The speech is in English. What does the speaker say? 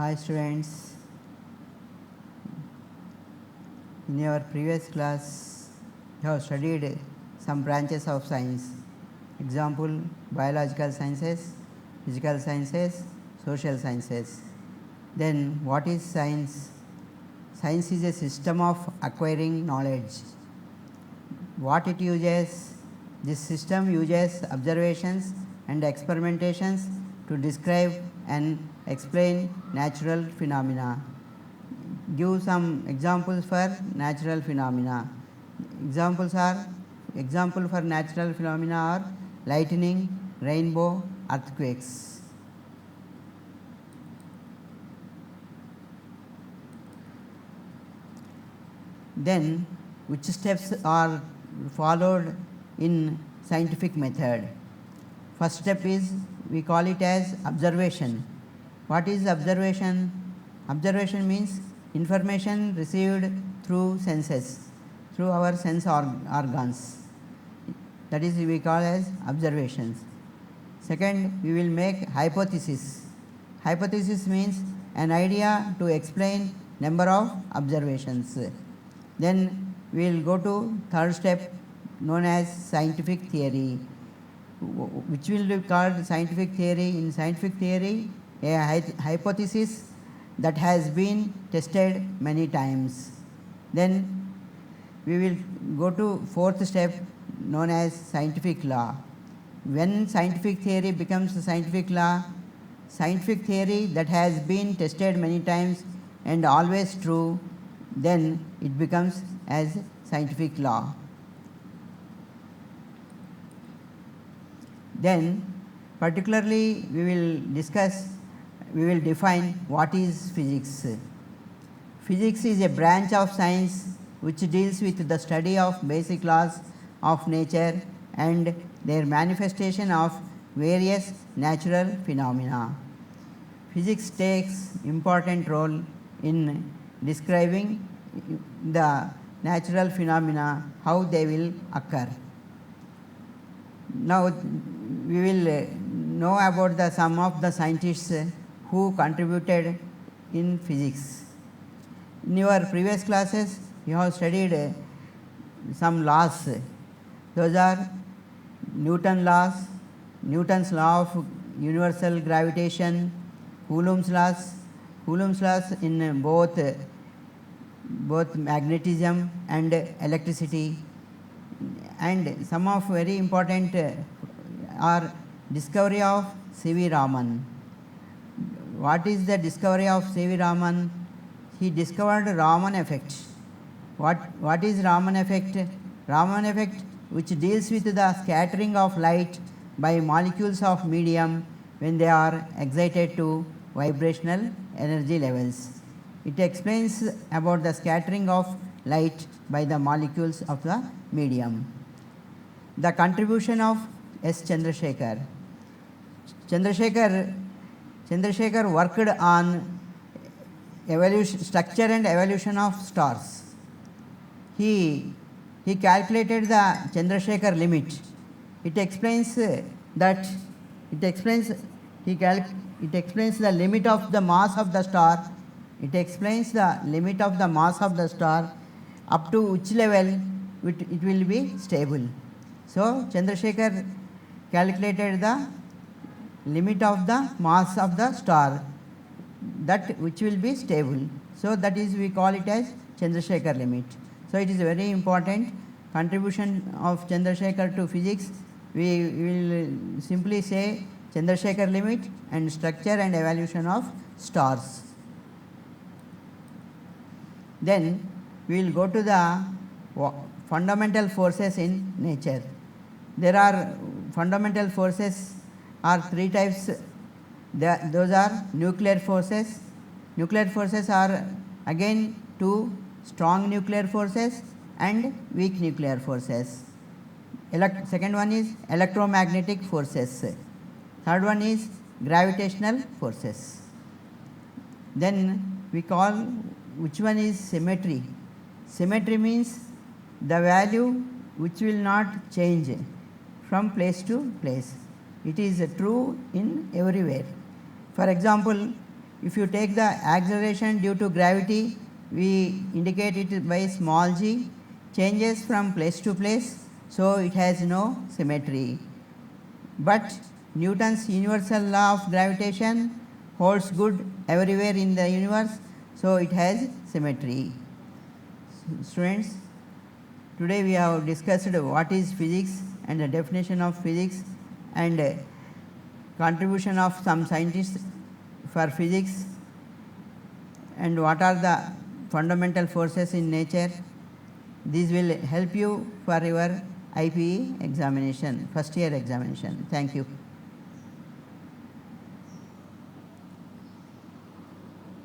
Hi students, in your previous class you have studied some branches of science, example biological sciences, physical sciences, social sciences. Then what is science? Science is a system of acquiring knowledge. What it uses? This system uses observations and experimentations to describe and explain natural phenomena. Give some examples for natural phenomena. Example for natural phenomena are lightning, rainbow, earthquakes. Then which steps are followed in scientific method? First step is, we call it as observation. What is observation? Observation means information received through senses, through our sense organs. That is we call as observations. Second, we will make hypothesis. Hypothesis means an idea to explain number of observations. Then we will go to third step known as scientific theory, which will be called scientific theory. In scientific theory, a hypothesis that has been tested many times. Then we will go to fourth step known as scientific law. When scientific theory becomes a scientific law, scientific theory that has been tested many times and always true, then it becomes as scientific law. Then particularly we will define what is physics. Physics is a branch of science which deals with the study of basic laws of nature and their manifestation of various natural phenomena. Physics takes important role in describing the natural phenomena, how they will occur. Now we will know about some of the scientists who contributed in physics. In your previous classes you have studied some laws. Those are Newton's law of universal gravitation, Coulomb's laws in both magnetism and electricity, and some of very important are discovery of C.V. Raman. What is the discovery of C.V. Raman? He discovered Raman effect. What is Raman effect? Raman effect, which deals with the scattering of light by molecules of medium when they are excited to vibrational energy levels. It explains about the scattering of light by the molecules of the medium. The contribution of S. Chandrasekhar. Chandrasekhar worked on structure and evolution of stars. He calculated the Chandrasekhar limit. It explains the limit of the mass of the star. It explains the limit of the mass of the star up to which level it will be stable. So Chandrasekhar calculated the limit of the mass of the star, that which will be stable. So that is, we call it as Chandrasekhar limit. So it is a very important contribution of Chandrasekhar to physics. We will simply say Chandrasekhar limit and structure and evolution of stars. Then we will go to the fundamental forces in nature. There are fundamental forces are three types. Those are nuclear forces. Nuclear forces are again two: strong nuclear forces and weak nuclear forces. Second one is electromagnetic forces. Third one is gravitational forces. Then we call which one is symmetry. Symmetry means the value which will not change from place to place. It is true in everywhere. For example, If you take the acceleration due to gravity, we indicate it by small g, changes from place to place, so it has no symmetry. But Newton's universal law of gravitation holds good everywhere in the universe, so it has symmetry. Students, today we have discussed what is physics and the definition of physics and contribution of some scientists for physics and what are the fundamental forces in nature. This will help you for your IPE examination, first year examination. Thank you.